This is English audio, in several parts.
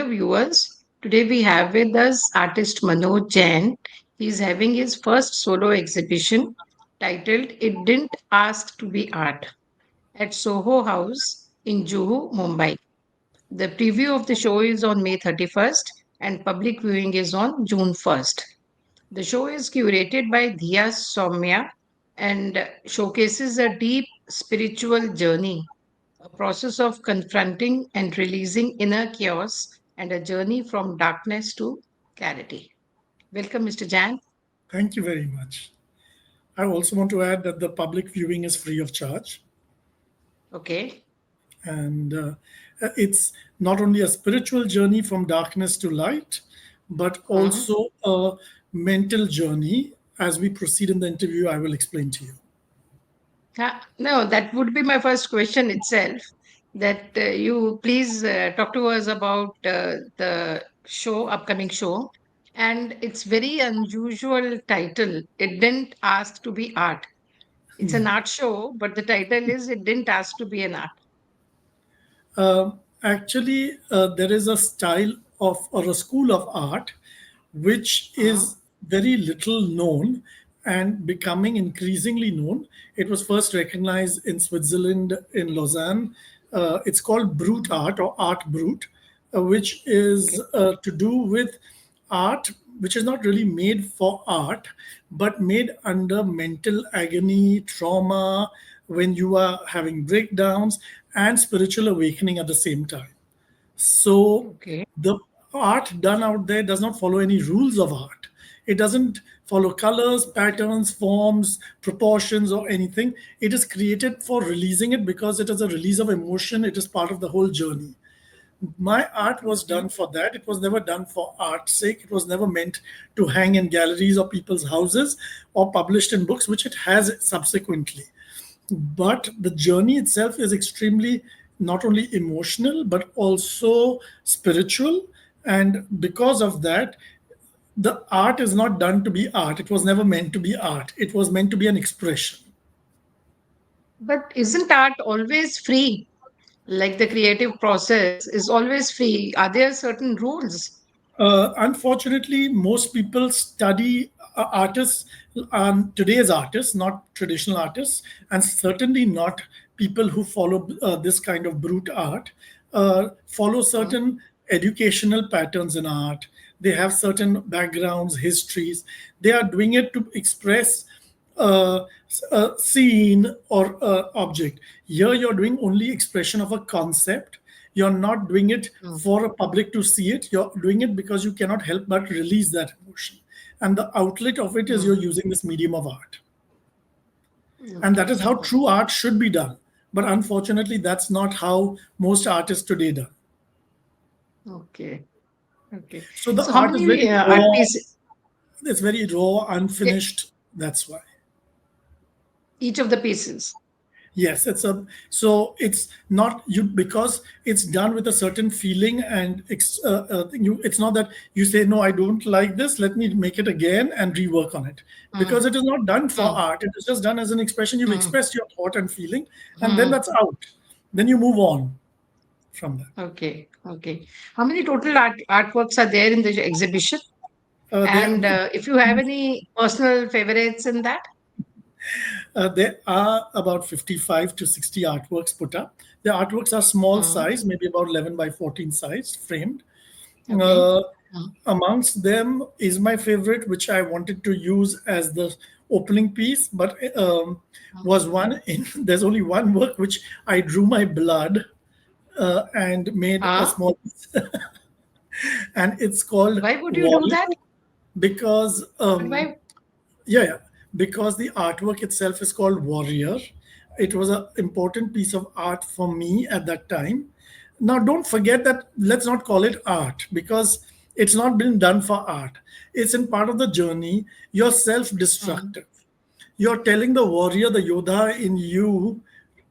viewers. Today we have with us artist Manoj Jain. He is having his first solo exhibition titled It Didn't Ask to Be Art at Soho House in Juhu, Mumbai. The preview of the show is on May 31st and public viewing is on June 1st. The show is curated by Dhya Soumya and showcases a deep spiritual journey, a process of confronting and releasing inner chaos, and a journey from darkness to clarity. Welcome, Mr. Jan. Thank you very much. I also want to add that the public viewing is free of charge. Okay. And it's not only a spiritual journey from darkness to light, but Uh, also a mental journey. As we proceed in the interview, I will explain to you. no, that would be my first question itself. That you please talk to us about the show, upcoming show, and its very unusual title. It didn't ask to be art. It's an art show, but the title is It Didn't Ask to Be an Art. Actually, there is a style of or a school of art which Uh, is very little known and becoming increasingly known. It was first recognized in Switzerland in Lausanne. It's called brute art or art brute, which is okay. to do with art which is not really made for art but made under mental agony, trauma, when you are having breakdowns and spiritual awakening at the same time. So Okay. the art done out there does not follow any rules of art. It doesn't follow colors, patterns, forms, proportions, or anything. It is created for releasing it because it is a release of emotion. It is part of the whole journey. My art was Okay. done for that. It was never done for art's sake. It was never meant to hang in galleries or people's houses or published in books, which it has subsequently. But the journey itself is extremely not only emotional but also spiritual. And because of that, the art is not done to be art. It was never meant to be art. It was meant to be an expression. But isn't art always free? Like the creative process is always free. Are there certain rules? Unfortunately, most people study artists, today's artists, not traditional artists, and certainly not people who follow this kind of brute art, follow Uh, certain educational patterns in art. They have certain backgrounds, histories. They are doing it to express a scene or object. Here, you're doing only expression of a concept. You're not doing it uh, for a public to see it. You're doing it because you cannot help but release that emotion. And the outlet of it is uh, you're using this medium of art. And that is okay. how true art should be done. But unfortunately, that's not how most artists today do. Okay. Okay. So the So how art is very many art raw. pieces? It's very raw, Yeah, unfinished. That's why. each of the pieces. Yes, it's not you because it's done with a certain feeling and it's not that you say no, I don't like this. Let me make it again and rework on it Mm, because it is not done for mm, art. It is just done as an expression. You've mm, expressed your thought and feeling, and then mm. that's out. Then you move on from that. Okay. Okay. How many total artworks are there in the exhibition? There And if you have any personal favorites in that? there are about 55 to 60 artworks put up. The artworks are small Mm, size, maybe about 11 by 14 size, framed. okay. Uh, Mm, Amongst them is my favorite, which I wanted to use as the opening piece, but mm. was one in. There's only one work which I drew my blood and made a Ah, small piece, and it's called why would you do that? Warrior because But why? yeah, because the artwork itself is called Warrior. It was an important piece of art for me at that time. Now, don't forget that let's not call it art because it's not been done for art. It's in part of the journey. You're self Mm, destructive. You're telling the warrior, the Yodha in you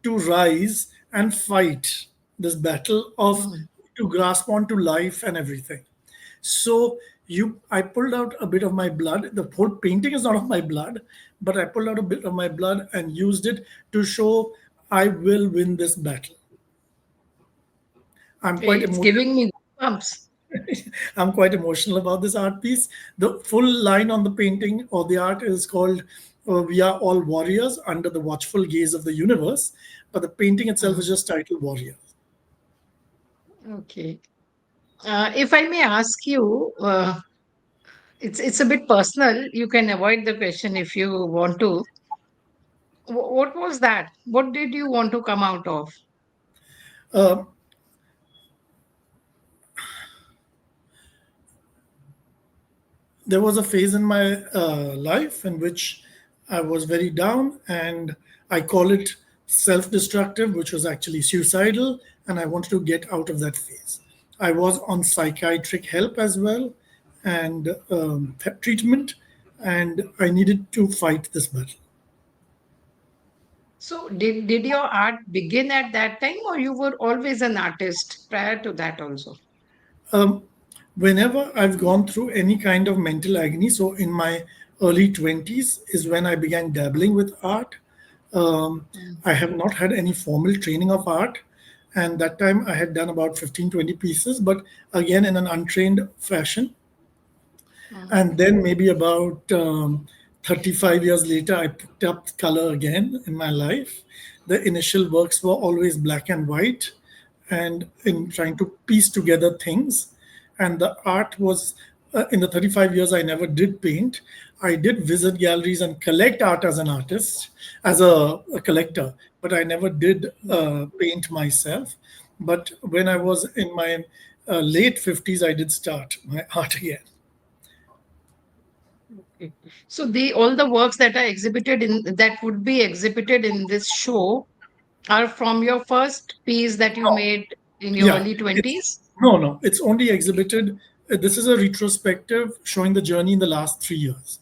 to rise and fight this battle of mm. to grasp onto life and everything. So I pulled out a bit of my blood. The whole painting is not of my blood, but I pulled out a bit of my blood and used it to show I will win this battle. I'm quite Okay, it's emotional. giving me bumps. I'm quite emotional about this art piece. The full line on the painting or the art is called "We are all warriors under the watchful gaze of the universe," but the painting itself is Mhm. just titled "Warrior." Okay. If I may ask you, it's a bit personal. You can avoid the question if you want to. What was that? What did you want to come out of? Uh, there was a phase in my life in which I was very down, and I call it self destructive, which was actually suicidal, and I wanted to get out of that phase. I was on psychiatric help as well and treatment, and I needed to fight this battle. So did your art begin at that time, or you were always an artist prior to that also? Um, Whenever I've gone through any kind of mental agony, so in my early 20s is when I began dabbling with art. Mm, I have not had any formal training of art. And that time I had done about 15, 20 pieces, but again in an untrained fashion. mm, And then maybe about 35 years later, I picked up color again in my life. The initial works were always black and white, and in trying to piece together things. And the art was, in the 35 years, I never did paint. I did visit galleries and collect art as an artist, as a collector, but I never did mm. paint myself. But when I was in my late 50s, I did start my art again. Okay. So the all the works that are exhibited in that would be exhibited in this show are from your first piece that you made in your Yeah, early it's 20s? no. It's only exhibited. This is a retrospective showing the journey in the last 3 years.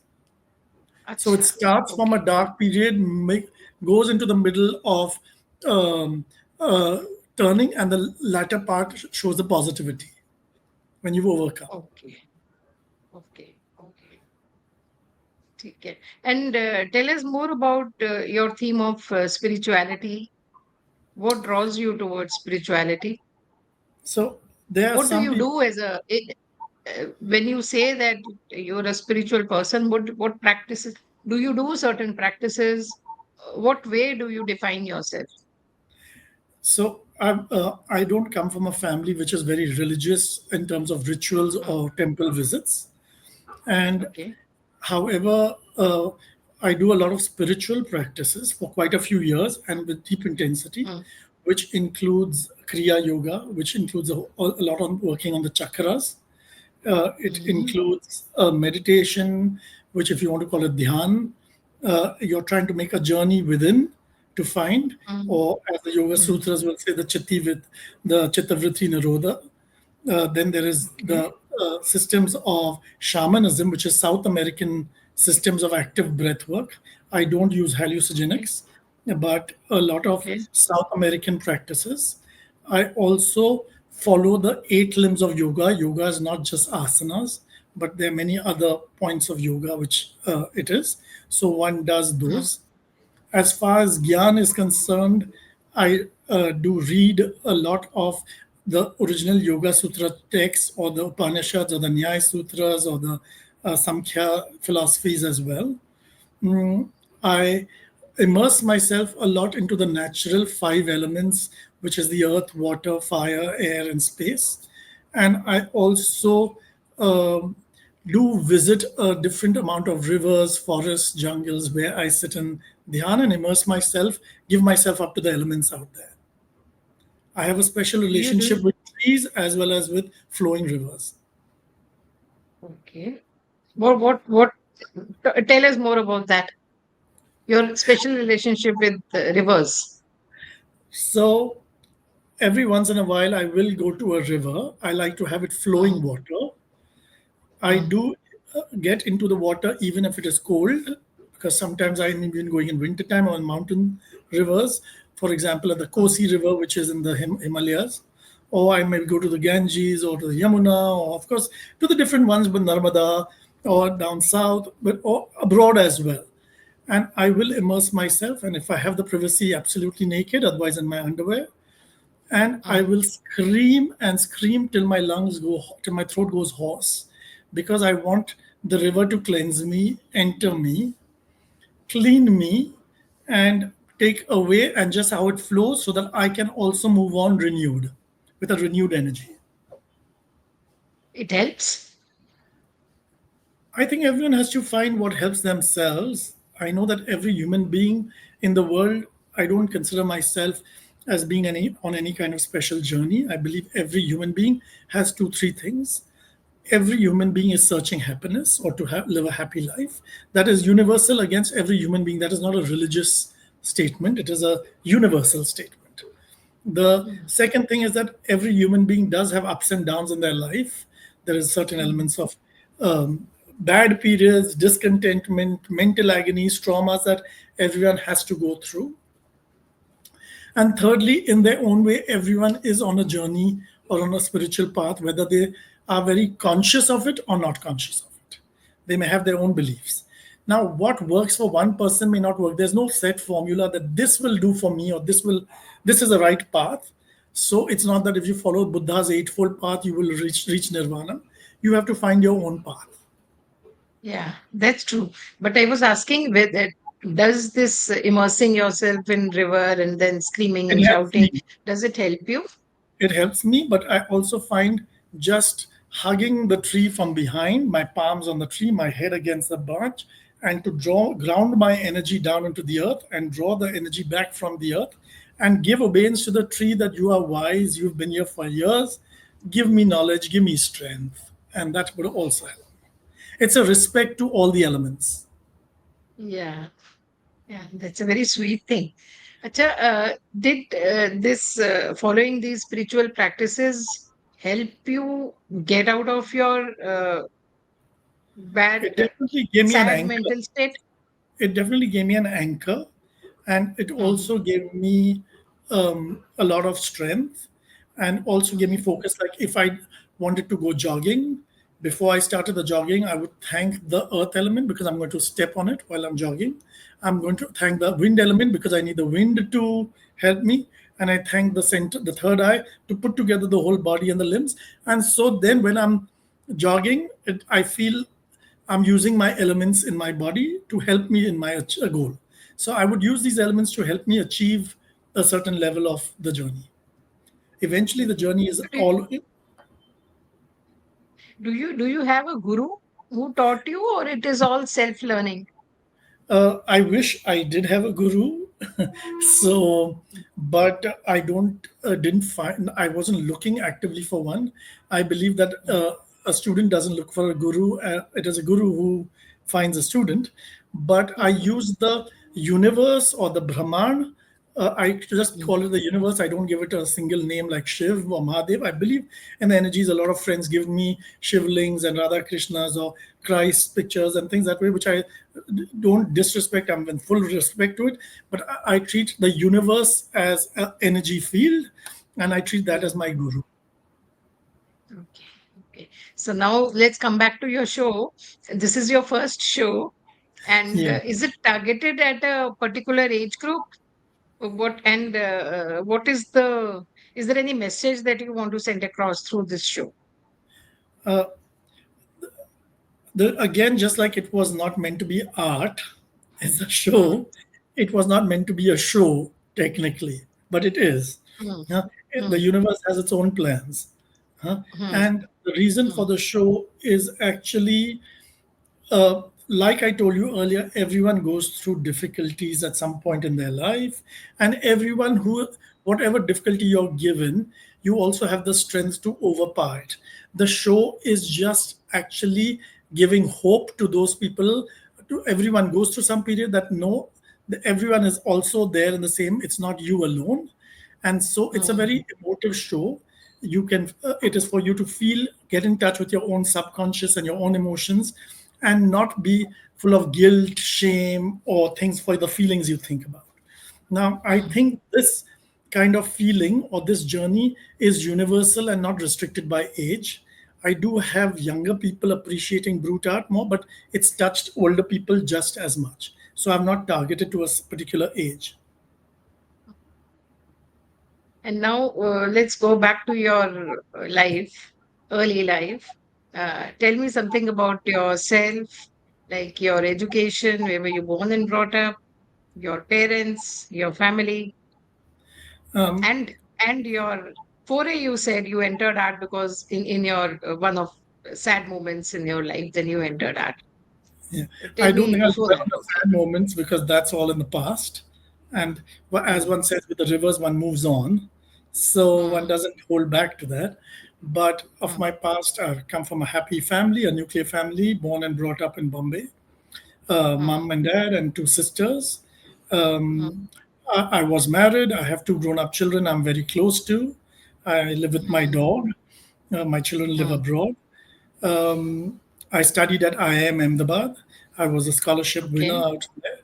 So it Acha. starts from a Okay. dark period, goes into the middle of um, uh, turning, and the latter part shows the positivity when you've overcome. Okay. Okay. Okay. Okay. And tell us more about your theme of spirituality. What draws you towards spirituality? So there are What do some you people. do as when you say that you're a spiritual person? What practices do you do? Certain practices. What way do you define yourself? I don't come from a family which is very religious in terms of rituals Mm, or temple visits, and okay. however, I do a lot of spiritual practices for quite a few years and with deep intensity, Mm, which includes Kriya Yoga, which includes a lot on working on the chakras. It mhm, includes meditation, which, if you want to call it dhyan, you're trying to make a journey within to find, mm, or as the Yoga mm, Sutras will say, the Chittavritti Nirodha. Then there is okay. the systems of shamanism, which is South American systems of active breath work. I don't use Okay. hallucinogenics, but a lot of Okay. South American practices. I also follow the eight limbs of yoga. Yoga is not just asanas, but there are many other points of yoga which it is. So one does Mm, those. As far as Gyan is concerned, I do read a lot of the original Yoga Sutra texts or the Upanishads or the Nyaya Sutras or the Samkhya philosophies as well. I immerse myself a lot into the natural five elements, which is the earth, water, fire, air, and space. And I also um, do visit a different amount of rivers, forests, jungles where I sit in dhyan and immerse myself, give myself up to the elements out there. I have a special you do. relationship with trees as well as with flowing rivers. Okay. What? Tell us more about that. Your special relationship with rivers. So every once in a while, I will go to a river. I like to have it flowing Mm, water. I mm, do get into the water even if it is cold, because sometimes I'm even going in wintertime on mountain rivers. For example, at the mm. Kosi River, which is in the Himalayas, or I may go to the Ganges or to the Yamuna, or of course to the different ones, but Narmada or down south, but or abroad as well. And I will immerse myself, and if I have the privacy, absolutely naked, otherwise in my underwear, and I Mm. will scream and scream till my lungs go, till my throat goes hoarse, because I want the river to cleanse me, enter me, clean me, and take away, and just how it flows, so that I can also move on renewed, with a renewed energy. It helps. I think everyone has to find what helps themselves. I know that every human being in the world, I don't consider myself as being on any kind of special journey. I believe every human being has two, three things. Every human being is searching happiness, or to live a happy life. That is universal against every human being. That is not a religious statement, it is a universal statement. The Mm. second thing is that every human being does have ups and downs in their life. There is certain Mm. elements of bad periods, discontentment, mental agonies, traumas that everyone has to go through. And thirdly, in their own way, everyone is on a journey or on a spiritual path, whether they are very conscious of it or not conscious of it. They may have their own beliefs. Now, what works for one person may not work. There's no set formula that this will do for me, or this is the right path. So it's not that if you follow Buddha's eightfold path, you will reach nirvana. You have to find your own path. Yeah, that's true. But I was asking whether does this immersing yourself in river and then screaming It and helps shouting, me. does it help you? It helps me, but I also find just hugging the tree from behind, my palms on the tree, my head against the branch, and to ground my energy down into the earth and draw the energy back from the earth and give obedience to the tree that you are wise, you've been here for years, give me knowledge, give me strength. And that would also help. It's a respect to all the elements. Yeah, yeah, that's a very sweet thing. Acha, did this following these spiritual practices help you get out of your bad, It definitely gave me an sad anchor. mental state? It definitely gave me an anchor, and it Mm. also gave me a lot of strength, and also gave me Mm. focus. Like if I wanted to go jogging, before I started the jogging, I would thank the earth element because I'm going to step on it while I'm jogging. I'm going to thank the wind element because I need the wind to help me. And I thank the center, the third eye, to put together the whole body and the limbs. And so then when I'm jogging, I feel I'm using my elements in my body to help me in my goal. So I would use these elements to help me achieve a certain level of the journey. Eventually, the journey is Do all. do you have a guru who taught you, or it is all self-learning? I wish I did have a guru, so, but I don't didn't find. I wasn't looking actively for one. I believe that a student doesn't look for a guru. It is a guru who finds a student. But I Mm. use the universe or the Brahman. I just Mm. call it the universe. I don't give it a single name like Shiv or Mahadev. I believe in the energies. A lot of friends give me Shivlings and Radha Krishnas or Christ pictures and things that way, which I don't disrespect. I'm in full respect to it. But I treat the universe as an energy field, and I treat that as Mm. my guru. Okay. Okay. So now let's come back to your show. This is your first show, and Yeah. is it targeted at a particular age group? What is is there any message that you want to send across through this show? Again, just like it was not meant to be art as a Mm. show, it was not meant to be a show technically, but it is. Mm. Huh? The Mm. universe has its own plans. Huh? Mm. And the reason for Mm. the show is actually, like I told you earlier, everyone goes through difficulties at some point in their life, and everyone who, whatever difficulty you're given, you also have the strength to overpower it. The show is just actually giving hope to those people. To everyone goes through some period that no, everyone is also there in the same. It's not you alone, and so it's a Mm. very emotive show. You can it is for you to feel, get in touch with your own subconscious and your own emotions, and not be full of guilt, shame, or things for the feelings you think about. Now, I Mm. think this kind of feeling or this journey is universal and not restricted by age. I do have younger people appreciating brute art more, but it's touched older people just as much. So I'm not targeted to a particular age. And now let's go back to your life, early life. Tell me something about yourself, like your education, where were you born and brought up, your parents, your family, Um, and your foray. You said you entered art because in your one of sad moments in your life, then you entered art. Yeah, Tell I don't me think I'll before dwell that. on the sad moments because that's all in the past. And as Mm, one says, with the rivers, one moves on. So one mm, doesn't hold back to that. But of mm, my past, I've come from a happy family, a nuclear family, born and brought up in Bombay. mm, Mom and dad and two sisters. mm, I was married. I have two grown up children I'm very close to. I live with my mm, dog. My children live mm. abroad. I studied at IIM Ahmedabad. I was a scholarship winner Okay. out there.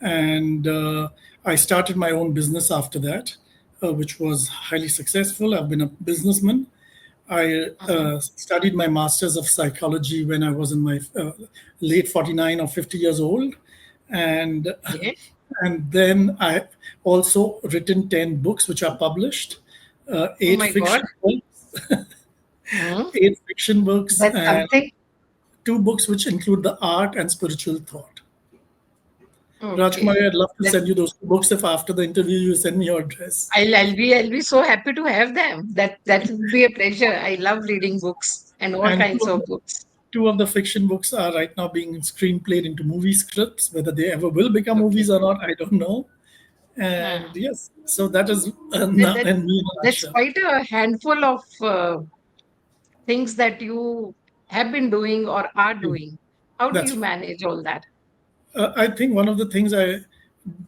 And I started my own business after that, which was highly successful. I've been a businessman. I Mhm. studied my master's of psychology when I was in my late 49 or 50 years old. And Okay. and then I also written 10 books which are published, Oh my God. Mm. eight fiction books, That's and something. two books which include the art and spiritual thought. Rajkumari, Okay. I'd love to That send you those two books if after the interview you send me your address. I'll be so happy to have them. That would be a pleasure. I love reading books and all And kinds of books. two of the fiction books are right now being screenplayed into movie scripts. Whether they ever will become Okay. movies or not, I don't know. And Ah. yes, so that is That, that and me in a that's nutshell. quite a handful of things that you have been doing or are doing. How do you That's right. manage all that? I think one of the things I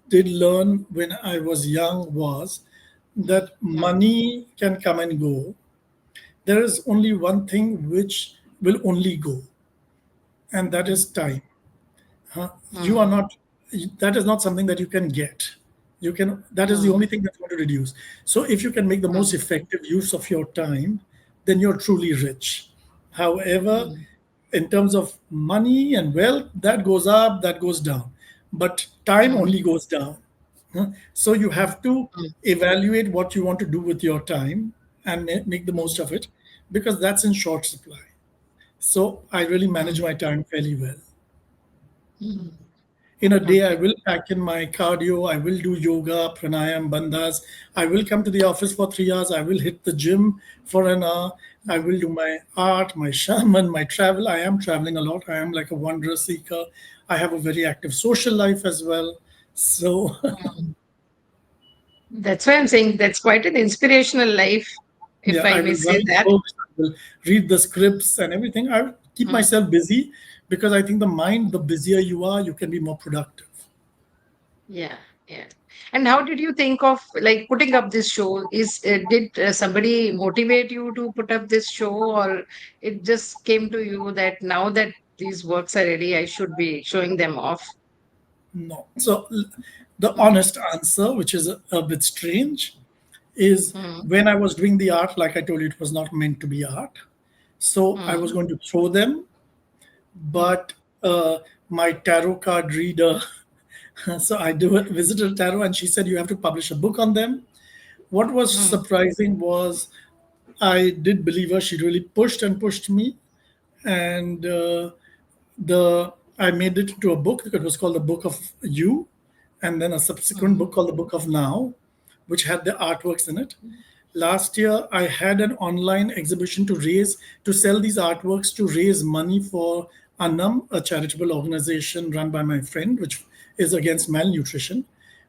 did learn when I was young was Mm, that mm, money can come and go. There is only one thing which will only go, and that mm, is time. You are mm, not, that is not something that you can get. You can, that is the mm, only thing that's going to reduce. So if you can make the most mm, effective use of your time, then you're truly rich. However, mm, in terms of money and wealth, that goes up, that goes down, but time mm, only goes down. So you mm, have to mm, evaluate what you want to do with your time and make the most mm, of it, because that's in short supply. So I really manage mm, my time fairly well. mm. In a day, I Okay. will pack in my cardio, I will do yoga, pranayam, bandhas. I will come to the office for 3 hours. I will hit the gym for an hour. I will do my art, my shaman, my travel. I am traveling a lot. I am like a wanderer seeker. I have a very active social life as well. So, Mm. That's why I'm saying that's quite an inspirational life, if yeah, I I may will say write that. books, I will read the scripts and everything. I will keep Mm, myself busy because I think the mind, the busier you are, you can be more productive. yeah, yeah. And how did you think of like putting up this show? Did somebody motivate you to put up this show, or it just came to you that now that these works are ready, I should be showing them off? No. So the Mm, honest answer, which is a bit strange, is mm, when I was doing the art, like I told you, it was not meant to be art. So I was mm, going to throw them, mm, but my tarot card reader, so I do visited tarot, and she said you have to publish a book on them. What was mm, surprising was I did believe her. She really pushed and pushed me, and the I made it into a book. It was called the Book of You, and then a subsequent mm, book called the Book of Now, which had the artworks in it. Last year, I had an online exhibition to sell these artworks to raise money for Annam, a charitable organization run by my friend, which is against malnutrition.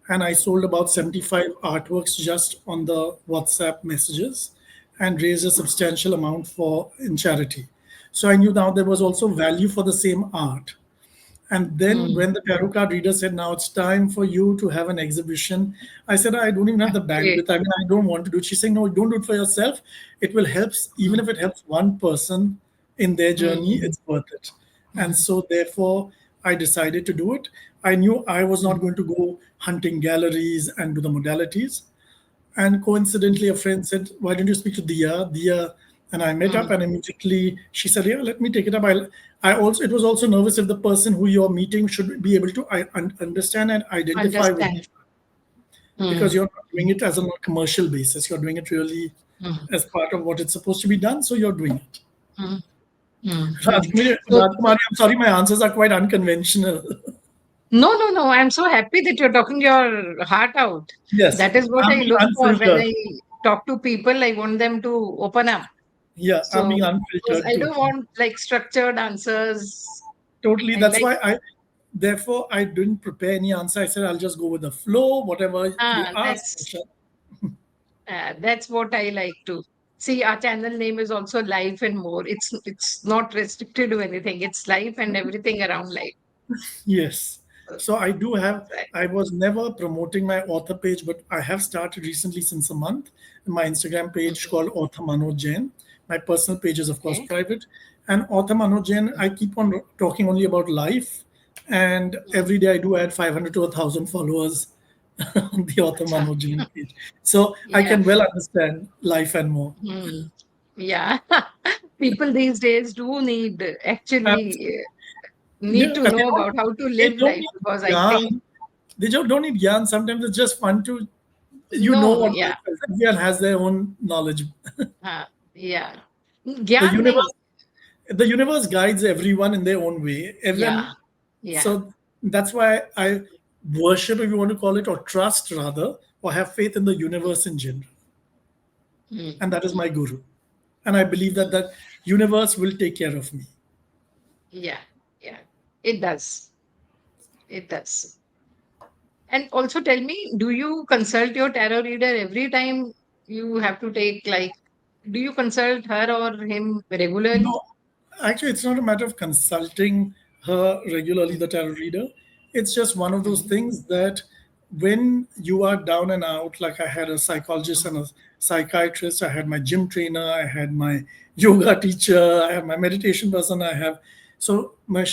And I sold about 75 artworks just on the WhatsApp messages and raised a substantial amount for in charity. So I knew now there was also value for the same art. And then mm. when the tarot card reader said, now it's time for you to have an exhibition, I said, I don't even have the Okay. bandwidth. I mean, I don't want to do it. She's saying, no, don't do it for yourself. It will help, even Mm, if it helps one person in their journey, mm, it's worth it. And mm, so therefore, I decided to do it. I knew I was not mm, going to go hunting galleries and do the modalities. And coincidentally, a friend said, "Why don't you speak to Dia?" Dia and I met up, mm. and immediately she said, "Yeah, let me take it up." I also it was also nervous if the person who you're meeting should be able to understand and identify with Understand. you. because mm, you're not doing it as a commercial basis. You're doing it really mm, as part of what it's supposed to be done. So you're doing it. mm, mm. So Rajkumari, I'm sorry, my answers are quite unconventional. no, no, no. I'm so happy that you're talking your heart out. Yes, That is what I'm I being look for when unfiltered. I talk to people. I want them to open up. Yeah, I'm So, being because unfiltered I don't totally. want like structured answers. Totally. I That's like, why therefore, I didn't prepare any answer. I said, I'll just go with the flow, whatever you ask. that's what I like to see. Our channel name is also Life and More. It's not restricted to anything. It's life and everything around life. Yes. So, So I do have, right. I was never promoting my author page, but I have started recently since a month my Instagram page Mhm. called Author Manoj Jain. My personal page is, of course, Okay. private. And Author Manoj Jain, I keep on talking only about life. And Mm. every day I do add 500 to 1,000 followers on the Author Acha. Manoj Jain page. So I Yeah. can well understand life and more. Mm. Yeah. People these days do need actually need Yeah, to and know about how to they live don't life need because I think yarn. They just don't need yarn. Sometimes it's just fun to, no, what yeah. life is. Everyone has their own knowledge. Yeah. The Gyan nahi. universe, the universe guides everyone in their own way. Yeah. Everyone, Yeah. so that's why I worship, if you want to call it, or trust rather, or have faith in the universe in general, Mm, and that is my mm, guru. And I believe that mm. that universe will take care of me. Yeah. Yeah. It does. It does. And also tell me, do you consult your tarot reader every time you have to take like, do you consult her or him regularly? No, actually, it's not a matter of consulting her regularly, Mm, the tarot reader. It's just one of those mm, things that when you are down and out, like I had a psychologist mm, and a psychiatrist, I had my gym trainer, I had my yoga teacher, I have my meditation person, I have. So my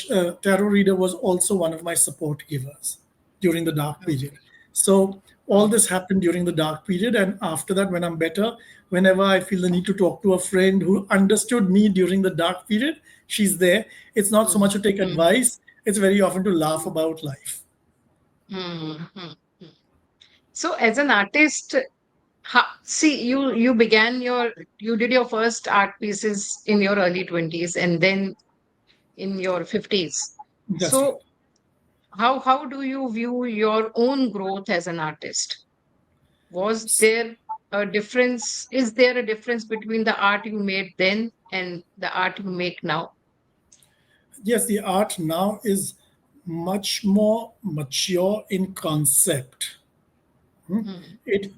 tarot reader was also one of my support givers during the dark period. okay. So all Mm, this happened during the dark period, and after that, when I'm better, whenever I feel the need to talk to a friend who understood me during the dark period, she's there. It's not so mm, much to take mm, advice, it's very often to laugh about life. mm, mm, mm. So as an artist, see, you began you did your first art pieces in your early 20s and then in your 50s. That's right. So how do you view your own growth as an artist? Was there a difference? Is there a difference between the art you made then and the art you make now? Yes, the art now is much more mature in concept. Mm, It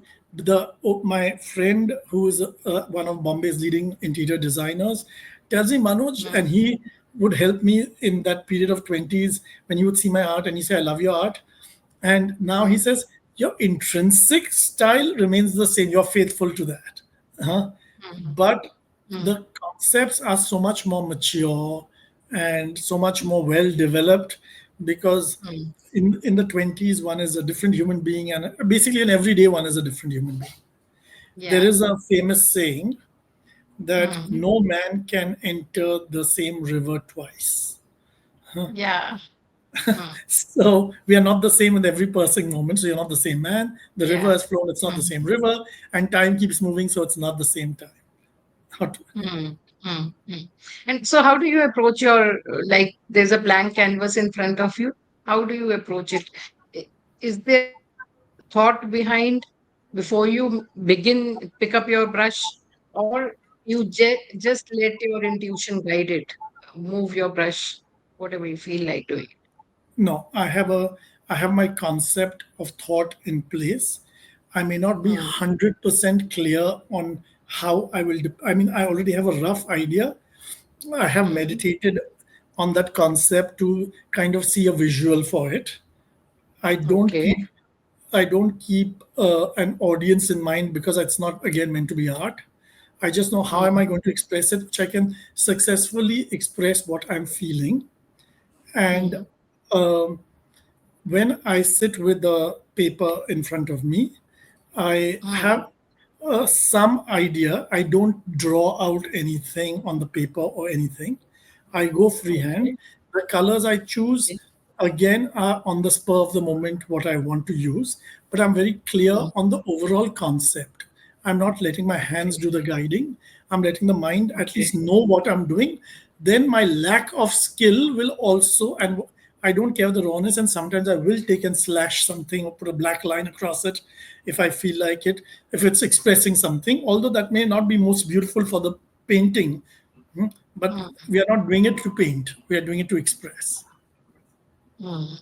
my friend who is one of Bombay's leading interior designers tells me, Manoj, mm, and he would help me in that period of 20s when he would see my art and he say, I love your art. And now he mm, says, your intrinsic style remains the same. You're faithful to that. Uh-huh. mm, But mm, the concepts are so much more mature and so much more well developed because mm. in the 20s one is a different human being, and basically in everyday one is a different human being. There Yeah. is a famous saying that Mm, no man can enter the same river twice. yeah. Mm, So we are not the same in every passing moment. So you're not the same man. The river yeah. has flown, it's not the Mm, same river, and time keeps moving, so it's not the same time. Not- mm, mm. And so, how do you approach your like? There's a blank canvas in front of you. How do you approach it? Is there thought behind before you begin pick up your brush, or you just let your intuition guide it, move your brush, whatever you feel like doing? No, I have my concept of thought in place. I may not be Mm, 100% clear on how I will. I mean, I already have a rough idea. I have mm, meditated on that concept to kind of see a visual for it. I don't okay. keep I don't keep an audience in mind because it's not again meant to be art. I just know how am Mm, I going to express it, which I can successfully express what I'm feeling. And mm, um, when I sit with the paper in front of me, I mm, have some idea. I don't draw out anything on the paper or anything. I go freehand. okay. The colors I choose, Okay. again on the spur of the moment what I want to use, but I'm very clear Mm, on the overall concept. I'm not letting my hands okay. do the guiding. I'm letting the mind at Okay. least know what I'm doing. Then my lack of skill will also, and I don't care the rawness, and sometimes I will take and slash something or put a black line across it if I feel like it, if it's expressing something, although that may not be most beautiful for the painting. But Mm, we are not doing it to paint, we are doing it to express. mm.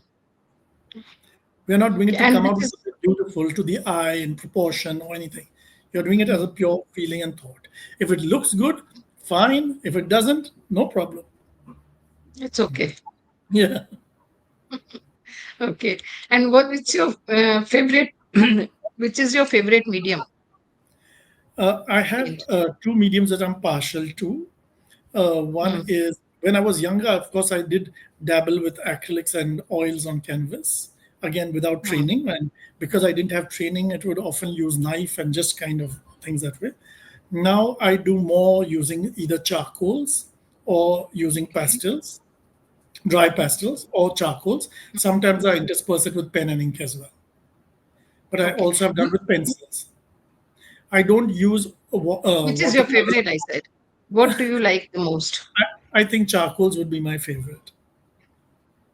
We are not doing Okay. it to And come this out with is something beautiful to the eye in proportion or anything. You're doing it as a pure feeling and thought. If it looks good, fine. If it doesn't, no problem. it's okay. Yeah. Okay. And what is your favorite? Which is your favorite medium I to have paint? two mediums that I'm partial to. One Mm, is when I was younger, of course, I did dabble with acrylics and oils on canvas, again, without mm, training. And because I didn't have training, it would often use knife and just kind of things that way. Now I do more using either charcoals or using okay. pastels, dry pastels or charcoals. Sometimes I intersperse it with pen and ink as well. But I Okay. also have done Do- with pencils. I don't use Which is your watercolor. favorite? I said. What do you like the most? I think charcoals would be my favorite.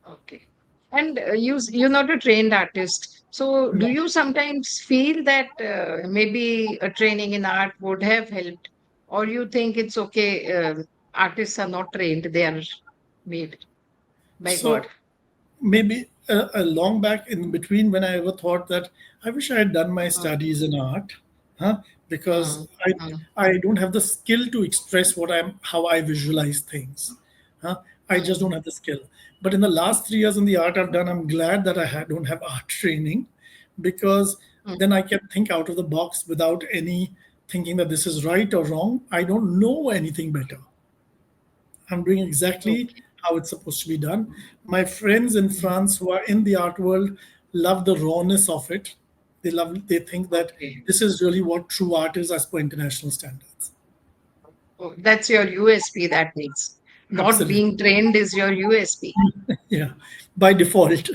Okay. And you're not a trained artist. So do No. you sometimes feel that maybe a training in art would have helped, or you think it's okay? Artists are not trained; they are made by God. So maybe a long back in between when I ever thought that I wish I had done my Mm, studies in art, huh? Because mm, mm, I don't have the skill to express what I'm how I visualize things, huh? I just mm, don't have the skill. But in the last 3 years in the art I've done, I'm glad that don't have art training, because mm. then I can think out of the box without any thinking that this is right or wrong. I don't know anything better. I'm doing exactly Okay. how it's supposed to be done. My friends in Mm, France who are in the art world love the rawness of it. They think that okay. this is really what true art is as per international standards. Oh, that's your USP. That means not Absolutely. being trained is your USP. Yeah. By default.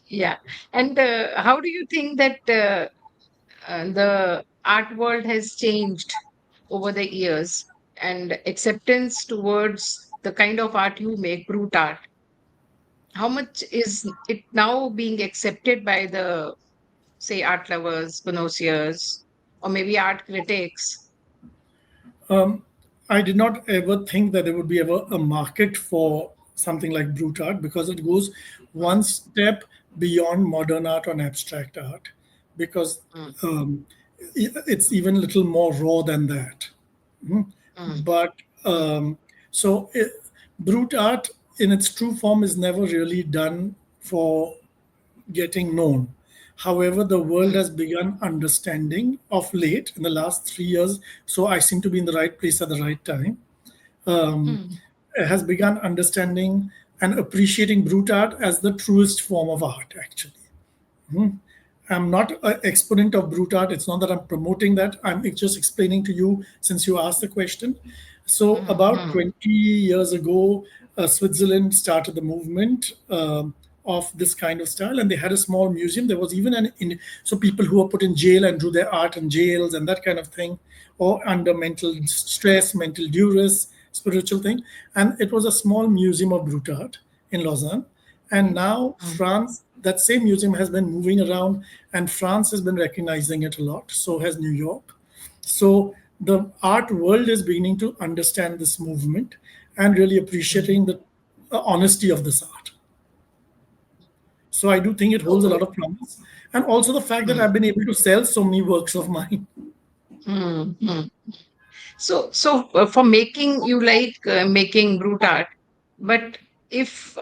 Yeah. And how do you think that the art world has changed over the years and acceptance towards the kind of art you make, brute art? How much is it now being accepted by the, say, art lovers, connoisseurs, or maybe art critics? I did not ever think that there would be ever a market for something like brute art, because it goes Mm, one step beyond modern art or abstract art, because mm, um, it's even a little more raw than that. mm, But mm, um, so brute art in its true form is never really done for getting known. However, the world mm, has begun understanding of late in the last 3 years. So I seem to be in the right place at the right time. mm. Has begun understanding and appreciating brute art as the truest form of art, actually. I'm not an exponent of brute art. It's not that I'm promoting that. I'm just explaining to you since you asked the question. So, Mm, about mm, 20 years ago, Switzerland started the movement of this kind of style, and they had a small museum. There was even so people who were put in jail and drew their art in jails and that kind of thing, or under mental stress, mental duress, spiritual thing. And it was a small museum of brute art in Lausanne. And now mm. France, that same museum has been moving around, and France has been recognizing it a lot. So has New York. So the art world is beginning to understand this movement and really appreciating the honesty of this art. So I do think it holds a So, lot of promise, and also the fact that mm, I've been able to sell so many works of mine. mm. So for making, you like making brute art, but if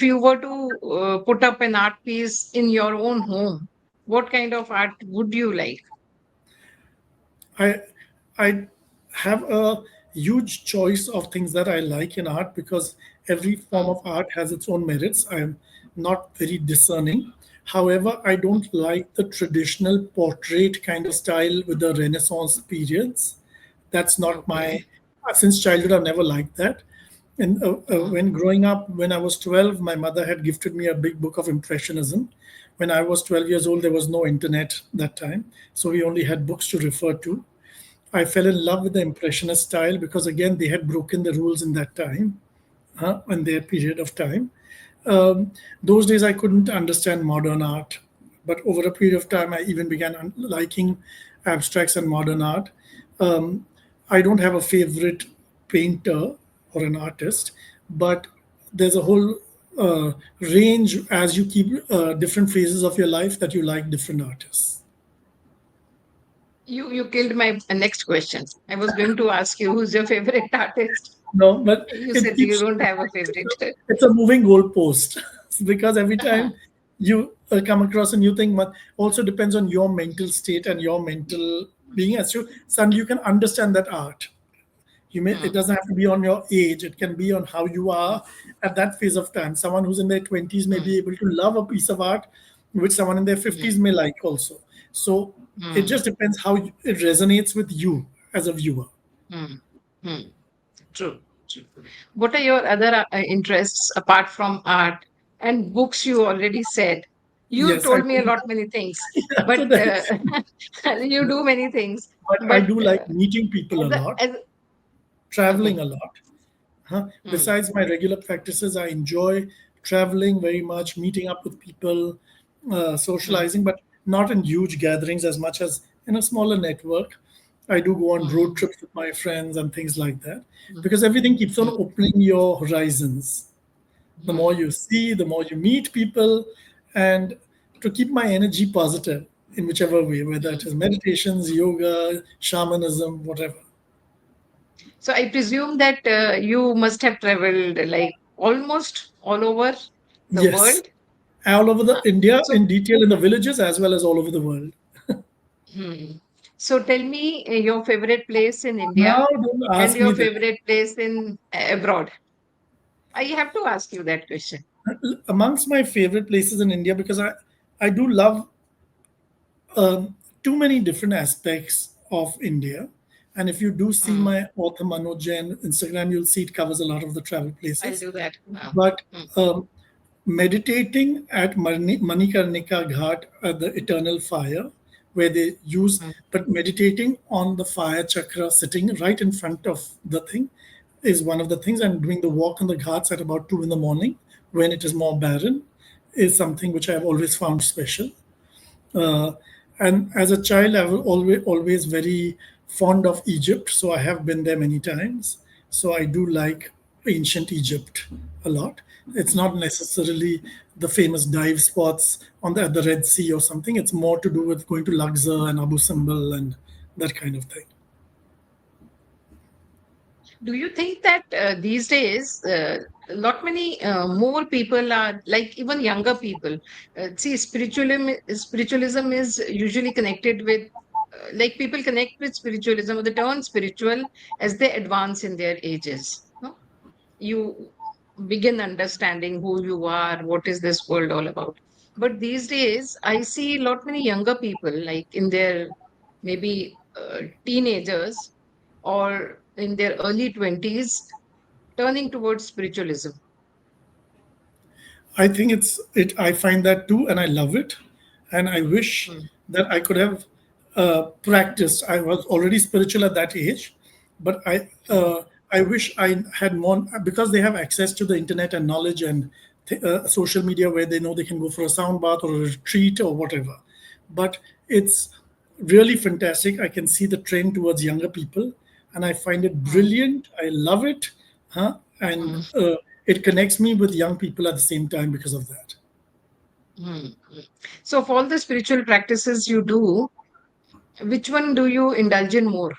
you were to put up an art piece in your own home, what kind of art would you like? I I have a huge choice of things that I like in art, because every form Mm, of art has its own merits. I'm not very discerning. However, I don't like the traditional portrait kind of style with the Renaissance periods. That's not okay. my, since childhood, I've never liked that. And mm, when growing up, when I was 12, my mother had gifted me a big book of Impressionism. When I was 12 years old, there was no internet that time. So we only had books to refer to. I fell in love with the Impressionist style because, again, they had broken the rules in that time, in their period of time. Those days, I couldn't understand modern art. But over a period of time, I even began liking abstracts and modern art. Um, I don't have a favorite painter or an artist, but there's a whole range as you keep different phases of your life that you like different artists. You killed my next question. I was going to ask you who's your favorite artist. No, but You it said you keeps don't have a favorite. it's a moving goalpost because every time you come across a new thing, but also depends on your mental state and your mental being. As you, suddenly you can understand that art. You may it Mm, doesn't have to be on your age. It can be on how you are at that phase of time. Someone who's in their 20s may mm, be able to love a piece of art, which someone in their 50s mm, may like also. So it mm, just depends how it resonates with you as a viewer. mm, mm. True, true. What are your other interests apart from art and books? You already said. You Yes, I told me a do. lot many things, So but that, you do many things. but I But do like meeting people a lot, as traveling mhm, a lot. Huh? mm, Besides my regular practices, I enjoy traveling very much, meeting up with people, mm, socializing, but not in huge gatherings as much as in a smaller network. I do go on road mm, trips with my friends and things like that mm, because everything keeps on mm, opening your horizons. The more mm, you see, the more you meet people, and to keep my energy positive in whichever way, whether it mm. is meditations, yoga, shamanism, whatever. So I presume that you must have traveled like almost all over the Yes, world. all over the Huh. India So, in detail in the villages as well as all over the world. hmm. So tell me your favorite place in India Now don't and ask me your that. favorite place in abroad. I have to ask you that question. Amongst my favorite places in India, because I do love too many different aspects of India. And if you do see Hmm. my author Manoj Jain Instagram, you'll see it covers a lot of the travel I'll places. do that now. But Hmm. um, meditating at Manikarnika Ghat at the Eternal Fire, where they use, Hmm. but meditating on the fire chakra sitting right in front of the thing is one of the things. And doing the walk on the ghats at about 2 in the morning when it is more barren is something which I've always found special. Uh, and as a child, I was always very fond of Egypt, so I have been there many times. So I do like ancient Egypt a lot. It's not necessarily the famous dive spots on the Red Sea or something. It's more to do with going to Luxor and Abu Simbel and that kind of thing. Do you think that these days, a lot many more people are like even younger people? See, spiritualism is usually connected with like people connect with spiritualism or they turn spiritual as they advance in their ages. No? You begin understanding who you are, what is this world all about. But these days, I see a lot many younger people, like in their maybe teenagers or in their early 20s, turning towards spiritualism. I think it's it. I find that too, and I love it. And I wish Mm, that I could have practiced. I was already spiritual at that age, but mm, I wish I had more because they have access to the internet and knowledge and social media where they know they can go for a sound bath or a retreat or whatever. But it's really fantastic. I can see the trend towards younger people, and I find it mm, brilliant. I love it, and mm, it connects me with young people at the same time because of that. mm, mm. So, of all the spiritual practices you do, which one do you indulge in more?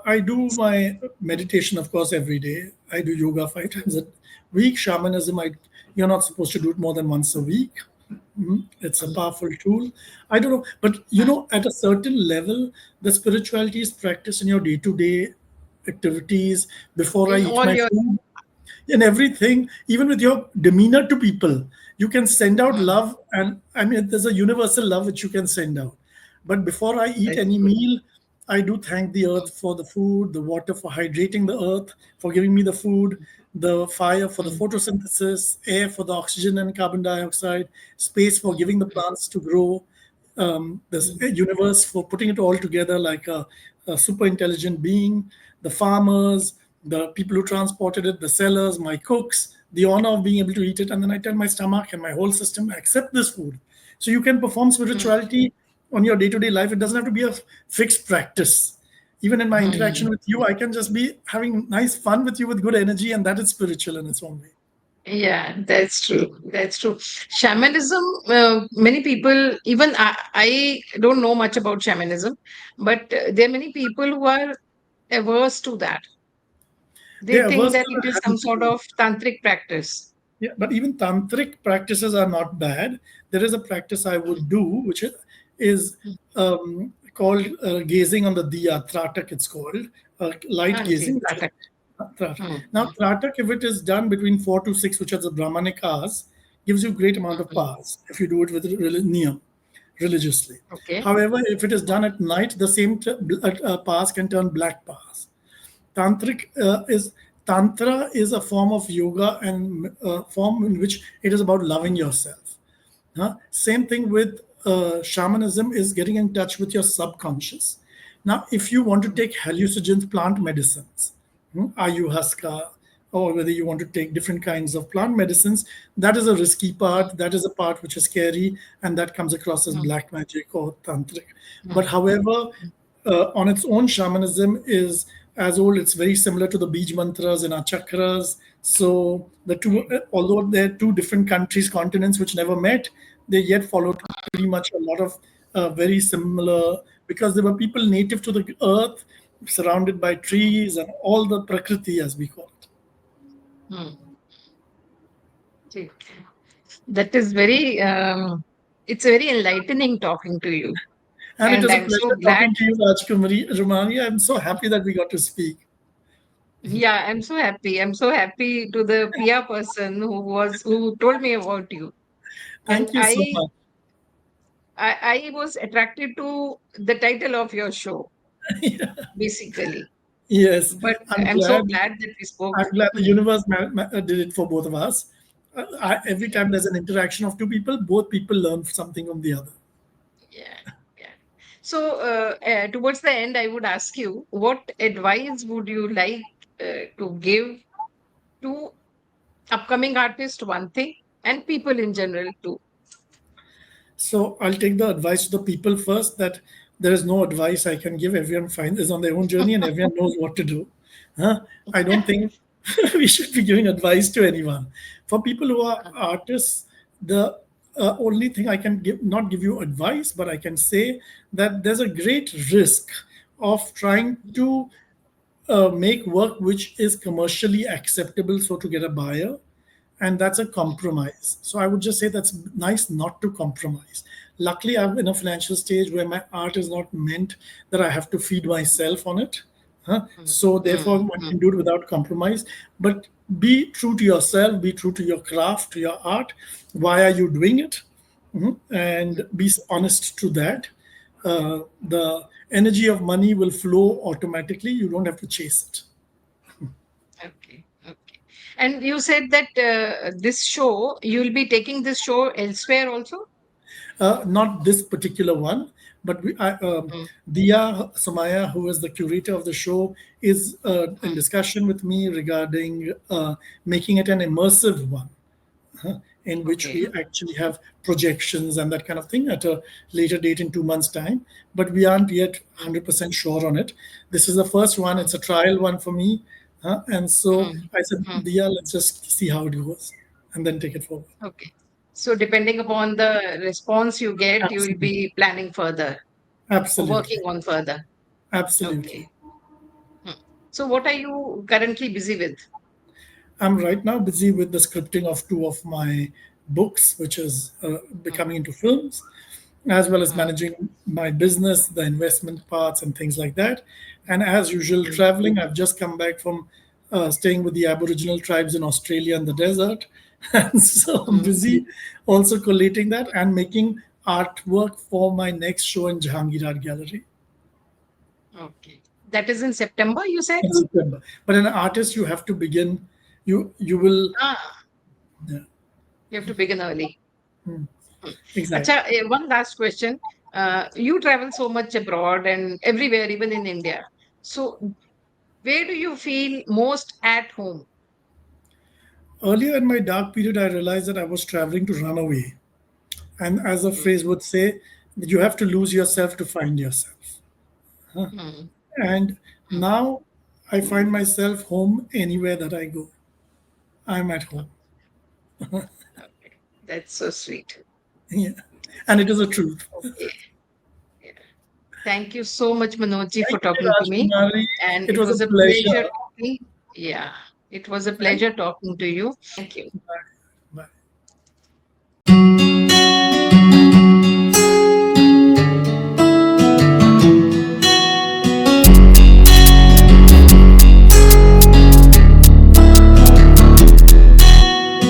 I do my meditation, of course, every day. I do yoga 5 times a week. Shamanism, you're not supposed to do it more than once a week. It's a Mm, powerful tool. I don't know, but mm. at a certain level, the spirituality is practiced in your day-to-day activities. Before I In eat all my your food, in everything, even with your demeanor to people, you can send out mm, love. And I mean, there's a universal love which you can send out. But before I eat that's any good. meal, I do thank the earth for the food, the water for hydrating the earth, for giving me the food, the fire for the mm, photosynthesis, air for the oxygen and carbon dioxide, space for mm, giving the plants to grow, this mm, universe for putting it all together like a super intelligent being, the farmers, the people who transported it, the sellers, my cooks, the honor of being able to eat it. And then I tell my stomach and my whole system, accept this food. So you can perform mm, spirituality on your day-to-day life. It doesn't have to be a fixed practice. Even in my interaction mm. with you, I can just be having nice fun with you with good energy, and that is spiritual in its own way. Yeah, that's true. That's true. Shamanism, many people, even I don't know much about shamanism, but there are many people who are averse to that. They They are think averse that to it the is some sort hands-on. of tantric practice. Yeah, but even tantric practices are not bad. There is a practice I would do, which is Mm. called gazing on the diya, tratak it's called, light हाँ जी, gazing. Which is, Pathak. tratak. Hmm, Now, tratak, if it is done between 4 to 6, which are the Brahmanic hours, gives you great amount of hmm. powers if you do it with niyam, religiously. Okay. However, if it is done at night, the same powers can turn black powers. Tantric is Tantra is a form of yoga and form in which it is about loving yourself. Huh? Same thing with shamanism is getting in touch with your subconscious. Now, if you want to take hallucinogens, plant medicines, ayahuasca, or whether you want to take different kinds of plant medicines, that is a risky Hmm, part. That is a part which is scary, and that comes across as hmm, black magic or tantric. But hmm, however, on its own, shamanism is as old. It's very similar to the beej mantras and our chakras. So the two, okay. although they're two different countries, continents which never met, they yet followed pretty much a lot of very similar, because there were people native to the earth, surrounded by trees and all the prakriti as we call it. Hmm. See, that is very, it's very enlightening talking to you. And it And is a I'm so pleasure glad. talking to you, Rajkumari Romani. I'm so happy that we got to speak. Yeah, I'm so happy. I'm so happy to the PR person who told me about you. And Thank you so much. I was attracted to the title of your show, basically. Yes, But I'm I'm so glad. glad that we spoke. I'm glad the Hmm. universe did it for both of us. Every Okay. time there's an interaction of two people, both people learn something from the other. Yeah. Yeah. So, towards the end, I would ask you, what advice would you like to give to upcoming artists, one thing, and people in general, too? So I'll take the advice to the people first, that there is no advice I can give. Everyone is on their own journey and everyone knows what to do. Huh? I don't think we should be giving advice to anyone. For people who are artists, the only thing I can give, not give you advice, but I can say that there's a great risk of trying to make work which is commercially acceptable, so to get a buyer, and that's a compromise. So I would just say that's nice not to compromise. Luckily, I'm in a financial stage where my art is not meant that I have to feed myself on it. Huh? Mm, So therefore, mm, one mm, can do it without compromise. But be true to yourself, be true to your craft, to your art. Why are you doing it? And be honest to that. The energy of money will flow automatically. You don't have to chase it. okay. Okay. And you said that this show, you'll be taking this show elsewhere also? Not this particular one, but Mm, Dia Samaya, who is the curator of the show, is in mm, discussion with me regarding making it an immersive one, in which okay. we actually have projections and that kind of thing at a later date in 2 months' time. But we aren't yet Mm, 100% sure on it. This is the first one, mm, it's a trial one for me. And so mm, I said, mm. Dia, let's just see how it goes and then take it forward. Okay. So depending upon the response you get, you will Absolutely. be planning further or Absolutely. working on further. Absolutely. Okay. Hmm. So what are you currently busy with? I'm right now busy with the scripting of two of my books, which is Hmm, becoming into films, as well as hmm, managing my business, the investment parts, and things like that. And as usual, hmm, traveling. I've just come back from staying with the Aboriginal tribes in Australia in the desert. And so I'm hmm. busy also collating that and making artwork for my next show in Jahangir Art Gallery. Okay. That is in September, you said? in September. But an artist, you have to begin. You will. Ah, Yeah, you have to begin early. Hmm. exactly. Acha, one last question. You travel so much abroad and everywhere, even in India. So, where do you feel most at home? Earlier in my dark period, I realized that I was traveling to run away. And as a Mm, phrase would say, that you have to lose yourself to find yourself. mm, And mm. now I find myself home anywhere that I go. I'm at home. Okay. That's so sweet. Yeah. And it is a truth. Okay. Yeah. Thank you so much, Manojji, for Thank you, talking to me. Rajkumari. And It it was a was a pleasure. pleasure talking. Yeah, it was a Thank pleasure talking to you. Thank you.